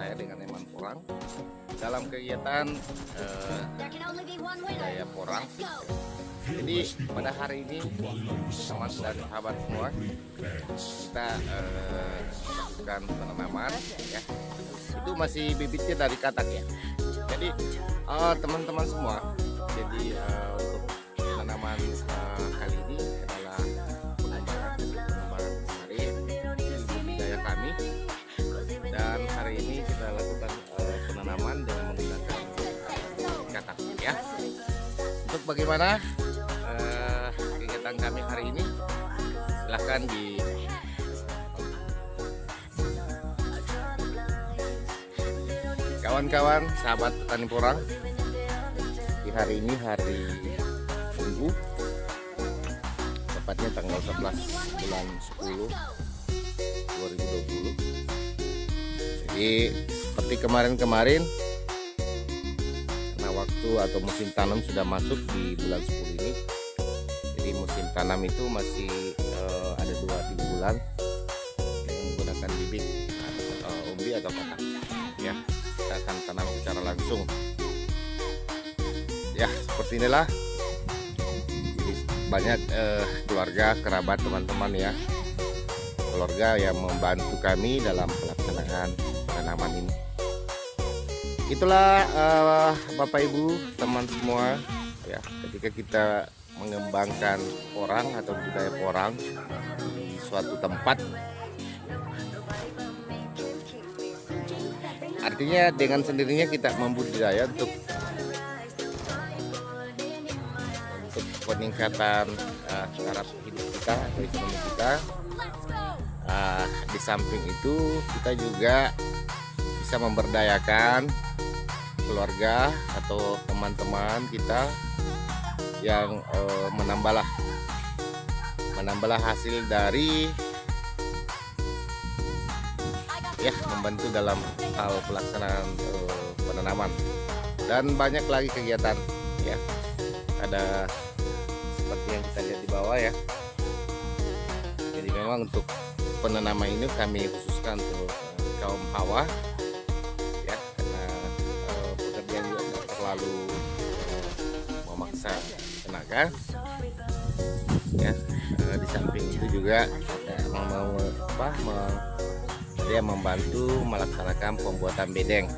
saya dengan Eman Porang dalam kegiatan budaya Porang. Jadi pada hari ini teman dan sahabat semua, kita lakukan penanaman ya. Itu masih bibitnya dari katak ya. Jadi teman-teman semua, jadi untuk penanaman kali ini adalah pengembangan sari budaya kami, dan hari ini kita lakukan penanaman dengan menggunakan katak ya. Untuk bagaimana kegiatan kami hari ini, silahkan di kawan-kawan sahabat petani porang. Di hari ini hari Minggu, tepatnya tanggal 11 bulan 10 2020. Jadi seperti kemarin-kemarin, karena waktu atau musim tanam sudah masuk di bulan 10 ini, jadi musim tanam itu masih ada 2-3 bulan yang menggunakan bibit umbi atau katak ya. Kita akan tanam secara langsung ya, seperti inilah. Jadi banyak keluarga, kerabat, teman-teman ya, keluarga yang membantu kami dalam pelaksanaan penanaman ini. Itulah Bapak Ibu, teman semua ya, ketika kita mengembangkan porang atau budaya porang di suatu tempat, artinya dengan sendirinya kita membudidaya untuk peningkatan taraf hidup kita atau ekonomi kita. Di samping itu kita juga bisa memberdayakan keluarga atau teman-teman kita yang menambahlah hasil dari ya, membantu dalam hal pelaksanaan penanaman, dan banyak lagi kegiatan ya. Ada seperti yang kita lihat di bawah ya. Jadi memang untuk penanaman ini kami khususkan untuk kaum hawa ya, karena pekerjaan juga tidak terlalu memaksa tenaga ya. Di samping itu juga dia membantu melaksanakan pembuatan bedeng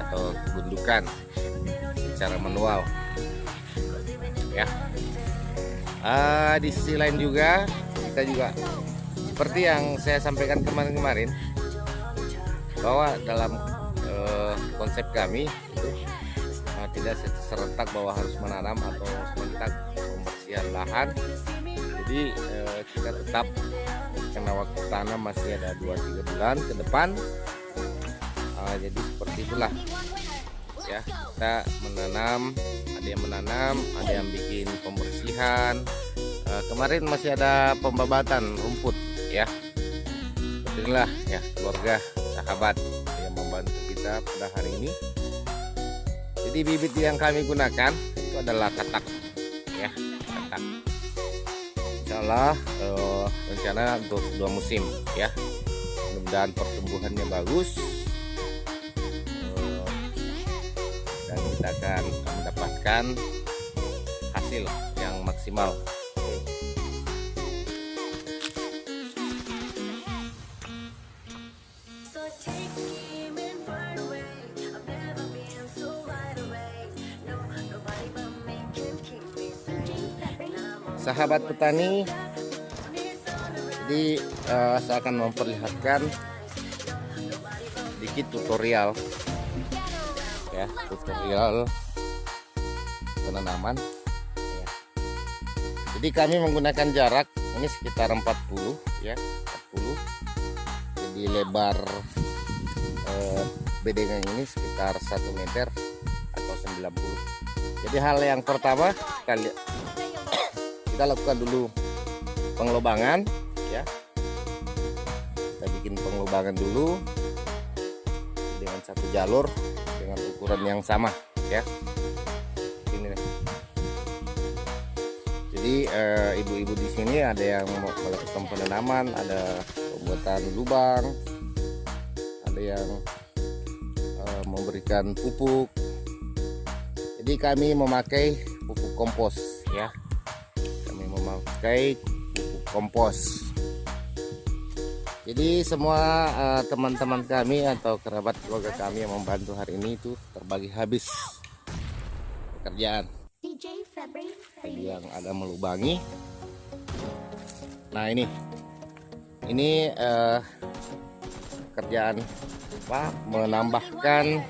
atau gundukan secara manual ya. Di sisi lain juga kita juga seperti yang saya sampaikan kemarin-kemarin, bahwa dalam konsep kami itu tidak serentak bahwa harus menanam atau serentak pembersihan lahan. Jadi kita tetap, karena waktu tanam masih ada 2-3 bulan ke depan, jadi seperti itulah ya. Kita menanam, ada yang menanam, ada yang bikin pembersihan. Kemarin masih ada pembabatan rumput ya. Seperti inilah ya, keluarga, sahabat yang membantu kita pada hari ini. Jadi bibit yang kami gunakan itu adalah katak ya, katak. Insyaallah rencana untuk 2 musim ya. Mudah-mudahan pertumbuhannya bagus, dan kita akan mendapatkan hasil yang maksimal. Sahabat petani, jadi saya akan memperlihatkan sedikit tutorial ya, tutorial penanaman ya. Jadi kami menggunakan jarak ini sekitar 40 ya, 40. Jadi lebar bedengan ini sekitar 1 meter atau 90. Jadi hal yang pertama kita lakukan dulu penglobangan ya. Kita bikin penglobangan dulu dengan 1 jalur dengan ukuran yang sama ya. Ini nih. Jadi ibu-ibu di sini ada yang melakukan penanaman, ada pembuatan lubang, ada yang memberikan pupuk. Jadi kami memakai pupuk kompos ya. Kami memakai pupuk kompos. Jadi semua teman-teman kami atau kerabat keluarga kami yang membantu hari ini itu terbagi habis pekerjaan. Ada yang ada melubangi. Nah ini kerjaan apa? Menambahkan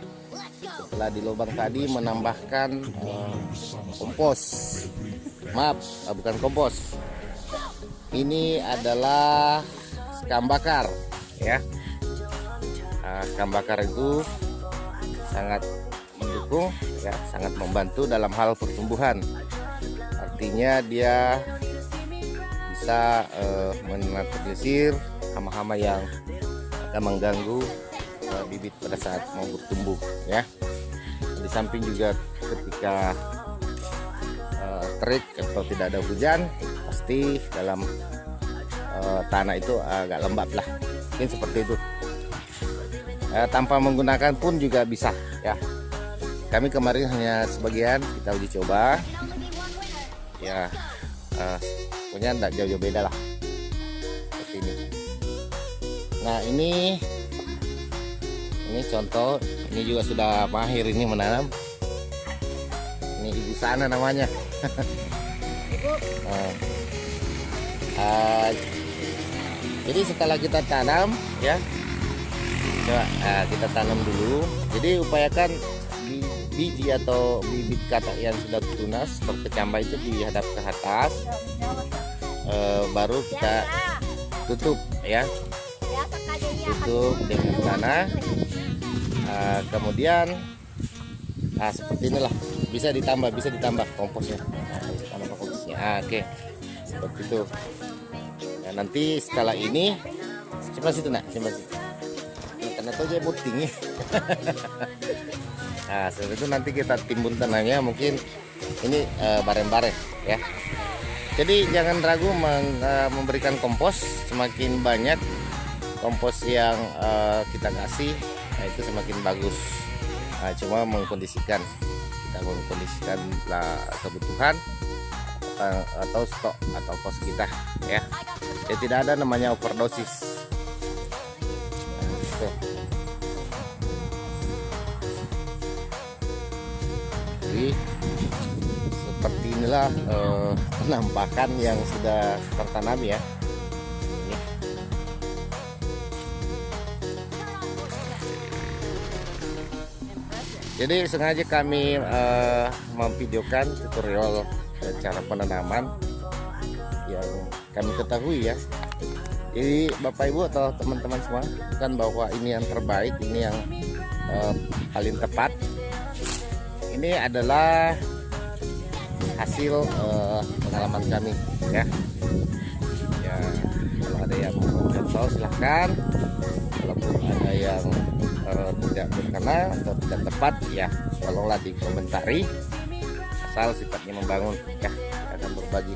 setelah di lubang tadi menambahkan kompos. Maaf, bukan kompos. Ini adalah sekam bakar ya. Sekam bakar itu sangat mendukung ya, sangat membantu dalam hal pertumbuhan. Artinya dia bisa menetralisir hama-hama yang akan mengganggu bibit pada saat mau bertumbuh ya. Di samping juga ketika terik atau tidak ada hujan, pasti dalam tanah itu agak lembab lah, mungkin seperti itu. Tanpa menggunakan pun juga bisa ya. Kami kemarin hanya sebagian kita uji coba ya, punya tidak jauh-jauh beda lah seperti ini. Nah ini contoh, ini juga sudah mahir ini menanam. Ini ibu sana namanya. Jadi setelah kita tanam ya, coba kita tanam dulu. Jadi upayakan biji atau bibit katak yang sudah tunas berkecambah itu dihadap ke atas, baru kita tutup ya, tutup dengan tanah. Kemudian seperti inilah, bisa ditambah komposnya. Oke, seperti itu. Nah, nanti setelah ini coba situ nak, coba situ. Karena tuh dia tinggi. Nah, setelah itu nanti kita timbun tanahnya, mungkin ini bareng-bareng ya. Jadi jangan ragu memberikan kompos. Semakin banyak kompos yang kita kasih, nah, itu semakin bagus. Cuma mengkondisikan kebutuhan atau stok atau pos kita ya. Jadi tidak ada namanya overdosis. Jadi seperti inilah penampakan yang sudah tertanam ya. Jadi sengaja kami memvideokan tutorial cara penanaman yang kami ketahui ya. Jadi Bapak Ibu atau teman-teman semua, bukan bahwa ini yang terbaik, ini yang paling tepat. Ini adalah hasil pengalaman kami ya. Ya, kalau ada yang mau tahu silahkan. Walaupun ada yang tidak berkenan atau tidak tepat ya, tolonglah dikomentari. Asal sifatnya membangun ya, kita akan berbagi.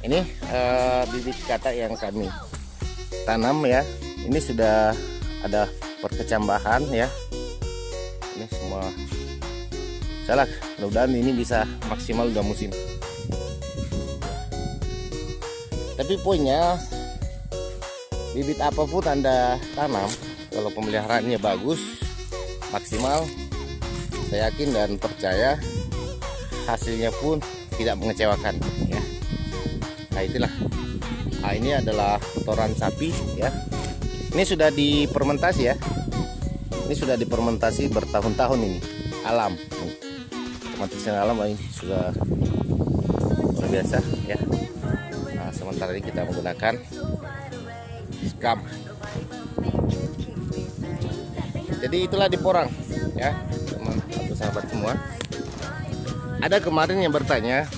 Ini bibit katak yang kami tanam ya. Ini sudah ada perkecambahan ya. Ini semua salah. Mudah-mudahan ini bisa maksimal udah musim. Tapi poinnya, bibit apapun Anda tanam, kalau pemeliharaannya bagus, maksimal, saya yakin dan percaya hasilnya pun tidak mengecewakan ya. Nah itulah. Nah, ini adalah kotoran sapi ya. Ini sudah difermentasi ya. Ini sudah difermentasi bertahun-tahun ini. Alam. Otomatisnya alam ini sudah luar biasa ya. Nah, sementara ini kita menggunakan sekam. Jadi itulah di porang ya, teman atau sahabat semua. Ada kemarin yang bertanya,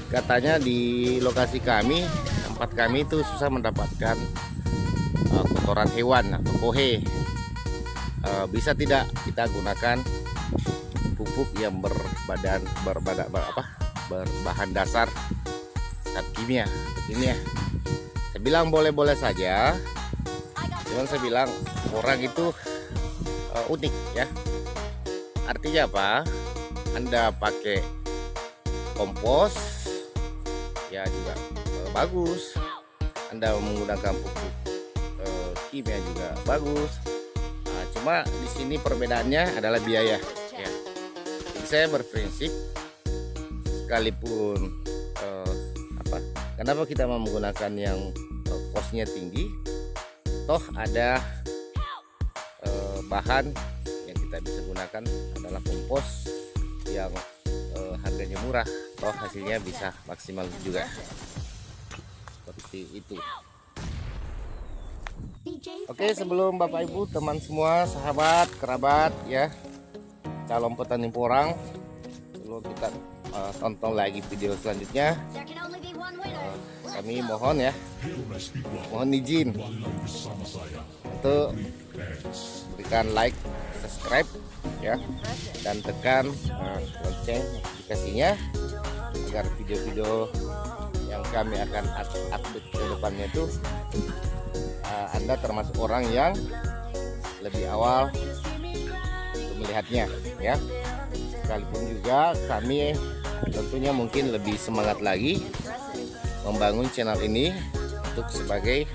katanya di lokasi kami, tempat kami itu susah mendapatkan kotoran hewan atau kohe. Bisa tidak kita gunakan pupuk yang berbahan dasar zat kimia? Saya bilang boleh-boleh saja, Cuman saya bilang orang itu unik ya. Artinya apa? Anda pakai kompos ya juga bagus. Anda menggunakan pupuk kimia juga bagus. Nah, cuma di sini perbedaannya adalah biaya ya. Jadi saya berprinsip sekalipun kenapa kita mau menggunakan yang kosnya tinggi, toh ada bahan yang kita bisa gunakan adalah kompos yang harganya murah, toh hasilnya bisa maksimal juga. Seperti itu. Oke, sebelum Bapak Ibu, teman semua, sahabat, kerabat ya, calon petani porang, sebelum kita tonton lagi video selanjutnya, kami mohon izin untuk berikan like, subscribe ya, dan tekan lonceng notifikasinya agar video-video yang kami akan update ke depannya itu Anda termasuk orang yang lebih awal untuk melihatnya ya. Sekalipun juga kami tentunya mungkin lebih semangat lagi membangun channel ini untuk sebagai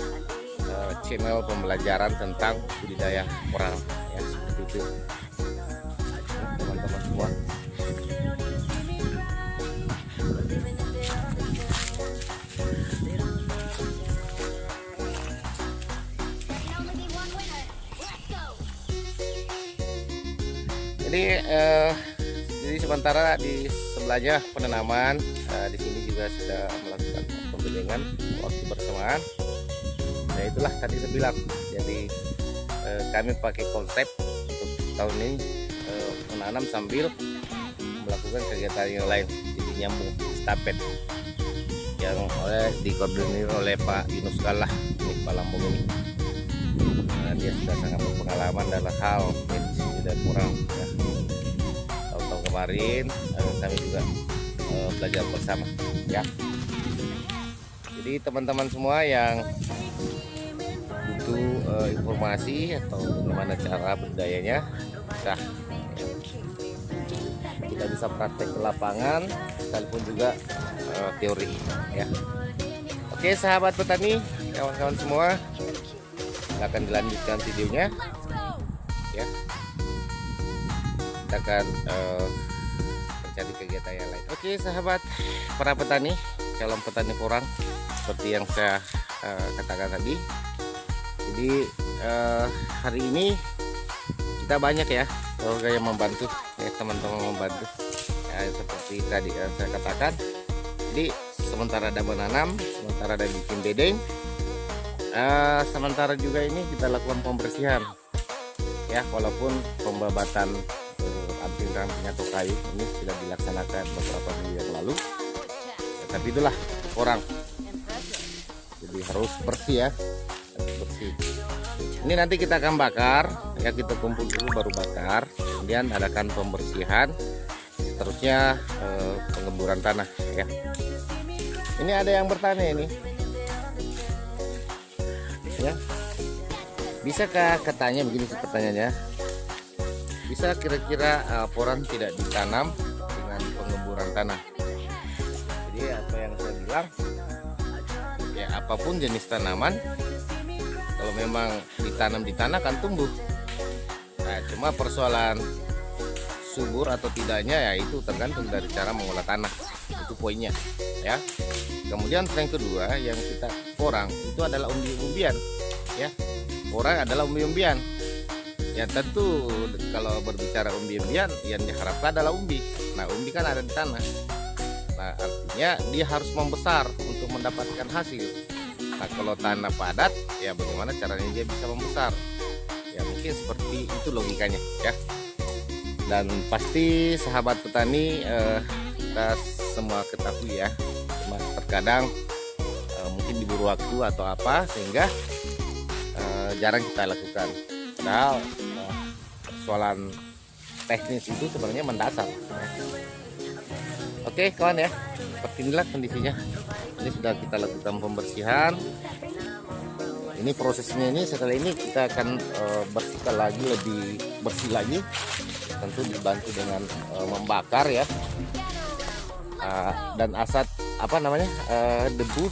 channel pembelajaran tentang budidaya porang ya, seperti itu teman-teman semua. Jadi sementara di sebelahnya penanaman, di sini juga sudah melakukan pembedengan waktu bersamaan. Nah itulah tadi saya bilang. Jadi kami pakai konsep untuk tahun ini menanam sambil melakukan kegiatan yang lain. Jadi nyambung estafet yang dikoordinir oleh Pak Yunus Galah di Palambung ini. Dia sudah sangat berpengalaman dalam hal medis dan porang ya. Tahun-tahun kemarin kami juga belajar bersama ya. Jadi teman-teman semua yang butuh informasi atau bagaimana cara budidayanya, bisa kita bisa praktek ke lapangan sekalipun juga teori ya. Oke sahabat petani, kawan-kawan semua, akan dilanjutkan videonya ya. Kita akan mencari kegiatan yang lain. Oke sahabat para petani, calon petani porang, seperti yang saya katakan tadi. Jadi hari ini kita banyak ya warga yang membantu ya, teman-teman membantu ya, seperti tadi saya katakan. Jadi sementara ada menanam, sementara ada bikin bedeng, sementara juga ini kita lakukan pembersihan ya, walaupun pembabatan ranting-ranting atau kayu ini sudah dilaksanakan beberapa minggu yang lalu ya, tapi itulah porang, jadi harus bersih ya, harus bersih. Ini nanti kita akan bakar ya, kita kumpul dulu baru bakar, kemudian adakan pembersihan, terusnya pengemburan tanah ya. Ini ada yang bertanya ini ya, bisakah, katanya begini sih pertanyaannya, bisa kira-kira porang tidak ditanam dengan pengemburan tanah? Jadi apa yang saya bilang ya, apapun jenis tanaman kalau memang ditanam di tanah kan tumbuh. Nah cuma persoalan subur atau tidaknya ya itu tergantung dari cara mengolah tanah, itu poinnya ya. Kemudian yang kedua yang kita porang itu adalah umbi-umbian ya. Porang adalah umbi-umbian ya, tentu kalau berbicara umbi-umbian yang diharapkan adalah umbi. Nah umbi kan ada di tanah, nah artinya dia harus membesar untuk mendapatkan hasil. Nah kalau tanah padat ya bagaimana caranya dia bisa membesar ya, mungkin seperti itu logikanya ya. Dan pasti sahabat petani kita semua ketahui ya, cuma terkadang mungkin diburu waktu atau apa sehingga jarang kita lakukan. Padahal persoalan teknis itu sebenarnya mendasar. Oke kawan ya, seperti inilah kondisinya. Ini sudah kita lakukan pembersihan. ini prosesnya. Ini setelah ini kita akan bersihkan lagi, lebih bersih lagi, tentu dibantu dengan membakar ya. Dan asap apa namanya, debu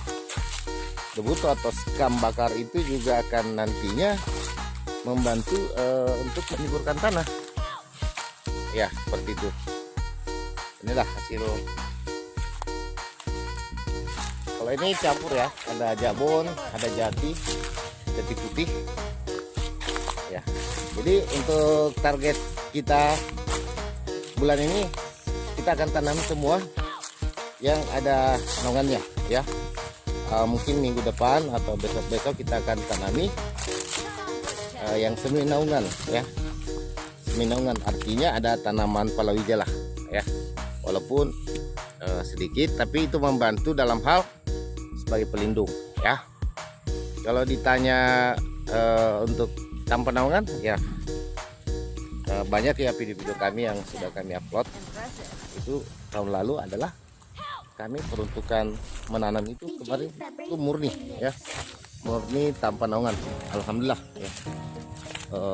atau skam bakar itu juga akan nantinya membantu untuk menyuburkan tanah ya, seperti itu. Inilah hasil. Kalau ini campur ya, ada jabon, ada jati putih ya. Jadi untuk target kita bulan ini kita akan tanam semua yang ada naungannya ya. Mungkin minggu depan atau besok-besok kita akan tanami yang semi naungan ya. Semi naungan artinya ada tanaman palawija lah ya, walaupun sedikit, tapi itu membantu dalam hal sebagai pelindung ya. Kalau ditanya untuk tanpa naungan ya, banyak ya video-video kami yang sudah kami upload. Itu tahun lalu adalah kami peruntukan menanam itu kemarin itu murni ya, murni tanpa naungan. Alhamdulillah ya,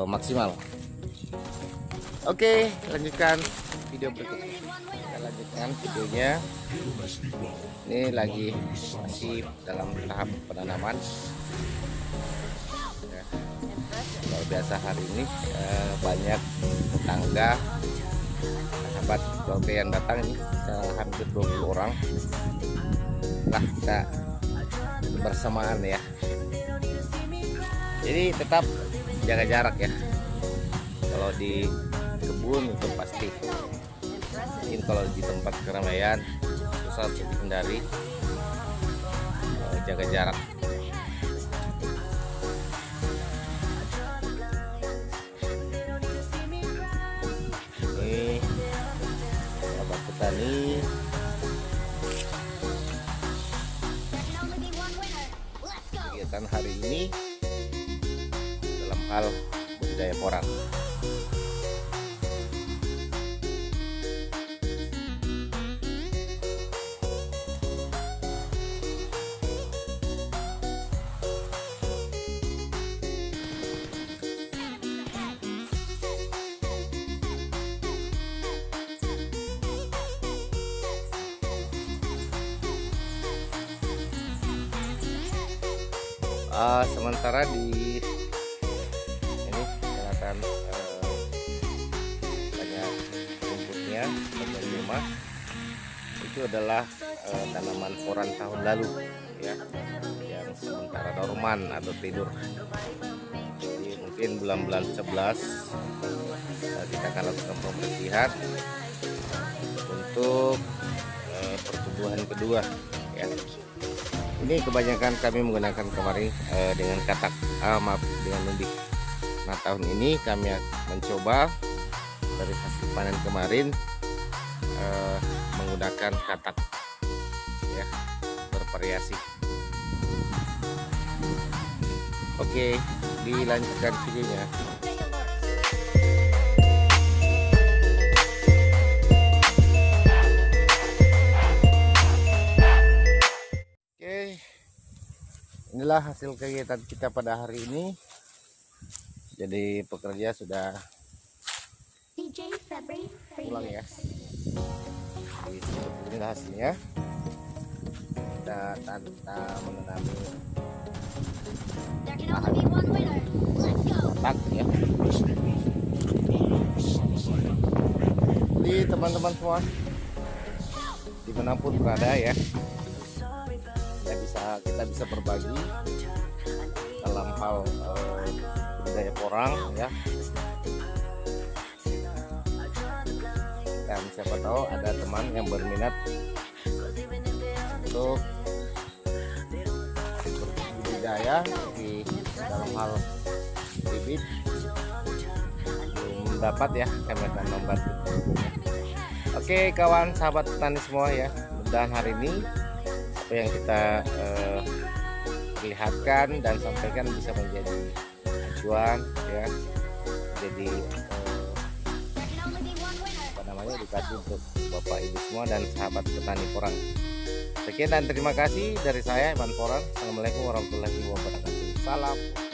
maksimal. Oke, lanjutkan video berikutnya. Kita lanjutkan videonya. Ini lagi masih dalam tahap penanaman ya. Kalau biasa hari ini banyak tetangga, sahabat keluarga yang datang, ini hampir 20 orang lah kita bersamaan ya. Jadi tetap jaga jarak ya. Kalau di kebun itu pasti, mungkin kalau di tempat keramaian susah untuk dihindari, jaga jarak. Ini sahabat petani kegiatan hari ini dalam hal budidaya porang. Sementara di ini kelihatan banyak rumputnya bagian rumah itu adalah tanaman porang tahun lalu ya, yang sementara dorman atau tidur. Jadi mungkin bulan-bulan 11 kita akan lakukan pembersihan untuk pertumbuhan kedua ya. Ini kebanyakan kami menggunakan kemarin dengan katak, dengan lumbik. Nah tahun ini kami mencoba dari hasil panen kemarin menggunakan katak ya, bervariasi. Oke, dilanjutkan videonya. Inilah hasil kegiatan kita pada hari ini. Jadi pekerja sudah pulang ya. Jadi inilah hasilnya. Kita menanami tak ya. Jadi teman-teman semua dimanapun berada ya, kita bisa berbagi dalam hal budidaya porang ya. Dan siapa tahu ada teman yang berminat untuk budidaya di dalam hal bibit, belum dapat ya, kami akan membantu. Oke kawan sahabat petani semua ya, mudah-mudahan hari ini apa yang kita perlihatkan dan sampaikan bisa menjadi acuan ya, jadi edukasi untuk Bapak Ibu semua dan sahabat petani porang. Sekian dan terima kasih dari saya Iman Porang. Assalamualaikum warahmatullahi wabarakatuh. Salam.